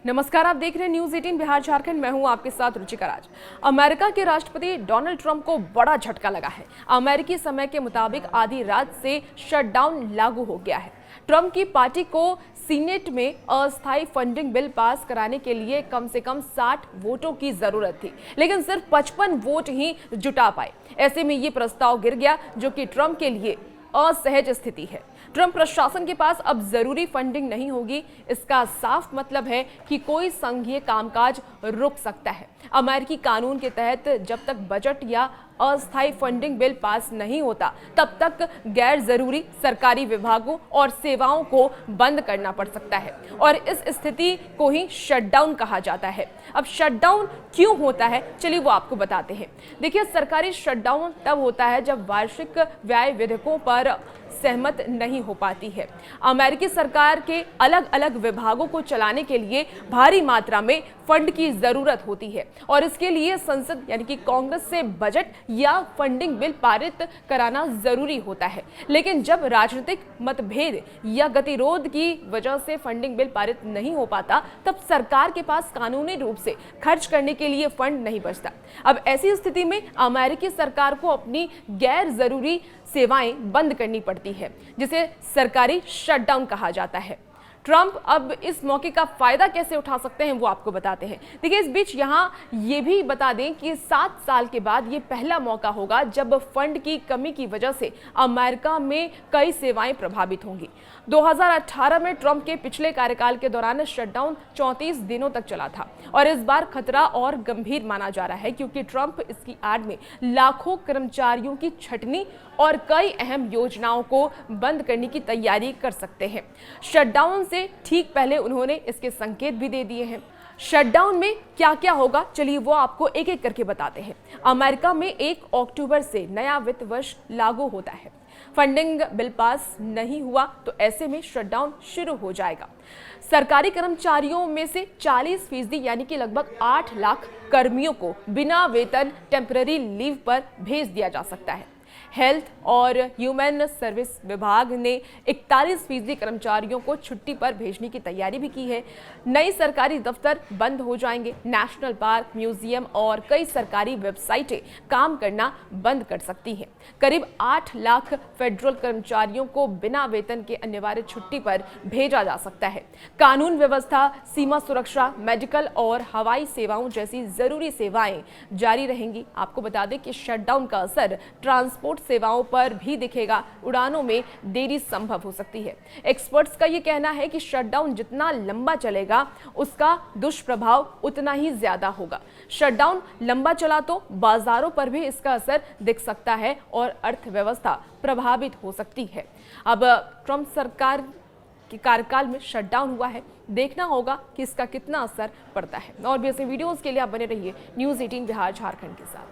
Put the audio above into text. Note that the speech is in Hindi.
नमस्कार, आप देख रहे हैं न्यूज 18 बिहार झारखंड। मैं हूं आपके साथ रुचिका राज। अमेरिका के राष्ट्रपति डोनाल्ड ट्रंप को बड़ा झटका लगा है। अमेरिकी समय के मुताबिक आधी रात से शटडाउन लागू हो गया है। ट्रंप की पार्टी को सीनेट में अस्थायी फंडिंग बिल पास कराने के लिए कम से कम 60 वोटों की जरूरत थी, लेकिन सिर्फ 55 वोट ही जुटा पाए। ऐसे में ये प्रस्ताव गिर गया, जो कि ट्रंप के लिए असहज स्थिति है। ट्रंप प्रशासन के पास अब जरूरी फंडिंग नहीं होगी। इसका साफ मतलब है कि कोई संघीय कामकाज रुक सकता है। अमेरिकी कानून के तहत जब तक बजट या अस्थायी फंडिंग बिल पास नहीं होता, तब तक गैर जरूरी सरकारी विभागों और सेवाओं को बंद करना पड़ सकता है, और इस स्थिति को ही शटडाउन कहा जाता है। अब शटडाउन क्यों होता है, चलिए वो आपको बताते हैं। देखिए, सरकारी शटडाउन तब होता है जब वार्षिक व्यय विधेयकों पर सहमत नहीं हो पाती है। अमेरिकी सरकार के अलग अलग विभागों को चलाने के लिए भारी मात्रा में फंड की जरूरत होती है, और इसके लिए संसद यानी कि कांग्रेस से बजट या फंडिंग बिल पारित कराना जरूरी होता है। लेकिन जब राजनीतिक मतभेद या गतिरोध की वजह से फंडिंग बिल पारित नहीं हो पाता, तब सरकार के पास कानूनी रूप से खर्च करने के लिए फंड नहीं बचता। अब ऐसी स्थिति में अमेरिकी सरकार को अपनी गैर जरूरी सेवाएं बंद करनी पड़ती है, जिसे सरकारी शटडाउन कहा जाता है। ट्रंप अब इस मौके का फायदा कैसे उठा सकते हैं, वो आपको बताते हैं। देखिए, इस बीच यहाँ ये भी बता दें कि 7 साल के बाद ये पहला मौका होगा जब फंड की कमी की वजह से अमेरिका में कई सेवाएं प्रभावित होंगी। 2018 में ट्रंप के पिछले कार्यकाल के दौरान शटडाउन 34 दिनों तक चला था, और इस बार खतरा और गंभीर माना जा रहा है, क्योंकि ट्रंप इसकी आड़ में लाखों कर्मचारियों की छटनी और कई अहम योजनाओं को बंद करने की तैयारी कर सकते हैं। शटडाउन से ठीक पहले उन्होंने इसके संकेत भी दे दिए हैं। शटडाउन में क्या क्या होगा, चलिए वो आपको एक एक करके बताते हैं। अमेरिका में 1 अक्टूबर से नया वित्त वर्ष लागू होता है। फंडिंग बिल पास नहीं हुआ तो ऐसे में शटडाउन शुरू हो जाएगा। सरकारी कर्मचारियों में से 40% यानी कि लगभग 8 लाख कर्मियों को बिना वेतन टेम्पररी लीव पर भेज दिया जा सकता है। हेल्थ और ह्यूमन सर्विस विभाग ने 41% कर्मचारियों को छुट्टी पर भेजने की तैयारी भी की है। नई सरकारी दफ्तर बंद हो जाएंगे। नेशनल पार्क, म्यूजियम और कई सरकारी वेबसाइटें काम करना बंद कर सकती हैं। करीब 8 लाख फेडरल कर्मचारियों को बिना वेतन के अनिवार्य छुट्टी पर भेजा जा सकता है। कानून व्यवस्था, सीमा सुरक्षा, मेडिकल और हवाई सेवाओं जैसी जरूरी सेवाएं जारी रहेंगी। आपको बता दें कि शटडाउन का असर ट्रांसपोर्ट सेवाओं पर भी दिखेगा। उड़ानों में देरी संभव हो सकती है। एक्सपर्ट्स का यह कहना है कि शटडाउन जितना लंबा चलेगा, उसका दुष्प्रभाव उतना ही ज्यादा होगा। शटडाउन लंबा चला तो बाजारों पर भी इसका असर दिख सकता है और अर्थव्यवस्था प्रभावित हो सकती है। अब ट्रंप सरकार के कार्यकाल में शटडाउन हुआ है, देखना होगा कि इसका कितना असर पड़ता है। और भी ऐसे वीडियोस के लिए आप बने रहिए न्यूज 18 बिहार झारखंड के साथ।